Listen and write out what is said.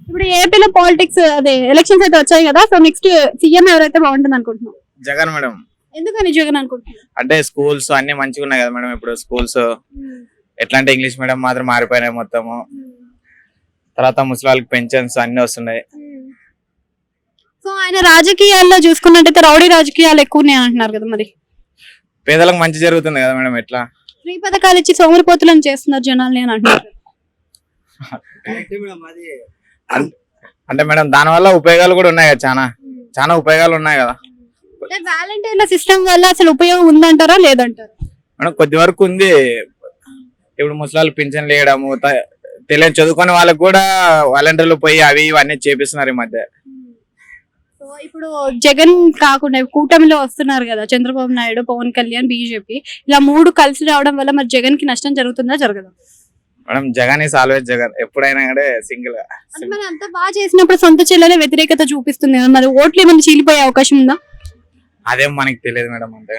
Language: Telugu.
ఇప్పుడు ఏపీలో పాలిటిక్స్ అదే ఎలక్షన్స్ అయితే వచ్చాయి కదా, సో నెక్స్ట్ సీఎం ఎవరైతే బాగుంటుంది అనుకుంటున్నాం? జగన్ మేడం. ఎందుకని జగన్ అనుకుంటున్నాం? అంటే స్కూల్స్ అన్ని మంచిగా ఉన్నాయి కదా మేడం. ఇప్పుడు స్కూల్స్ ఎట్లా అంటే ఇంగ్లీష్ మీడియం మాత్రం మారిపోయినాయి మొత్తము. తర్వాత ముసలి పెన్షన్స్ అన్ని వస్తున్నాయి. సో ఆయన రాజకీయాల్లో చూసుకున్నట్టయితే రౌడీ రాజకీయాలు ఎక్కువ ఉన్నాయి అంటున్నారు కదా, మరి పేదలకు మంచి జరుగుతుంది కదా మేడం. ఎట్లా ఫ్రీ పథకాలు ఇచ్చి సోమరిపోతులను చేస్తున్నారు జనాల్ని అని అంటున్నారు. అంటే మేడం దాని వల్ల ఉపయోగాలు కూడా ఉన్నాయి కదా, చాలా ఉపయోగాలు ఉన్నాయి కదా వాలంటీర్ల సిస్టమ్ వల్ల అసలు ఉపయోగం ఉందంటారా లేదంటారా? మేడం కొద్ది వరకు ఉంది. ఇప్పుడు ముసలి పింఛన్లు వేయడము, తెలియని చదువుకునే వాళ్ళకి కూడా వాలంటీర్లు పోయి అవి ఇవన్నీ చేపిస్తున్నారు ఈ మధ్య. సో ఇప్పుడు జగన్ కాకుండా కూటమిలో వస్తున్నారు కదా, చంద్రబాబు నాయుడు, పవన్ కళ్యాణ్, బీజేపీ, ఇలా మూడు కలిసి రావడం వల్ల మరి జగన్ కి నష్టం జరుగుతుందా జరగదా? Madam Jagan is always Jagan, ఎప్పుడైనా కూడా సింగిల్ గా. మరి అంత బాగా చేసినప్పుడు సొంత చెల్లెలే వ్యతిరేకత చూపిస్తుంది కదా, మరి ఓట్లు ఏమైనా చీలిపోయే అవకాశం ఉందా? అదేం మనకి తెలియదు మేడం. అంటే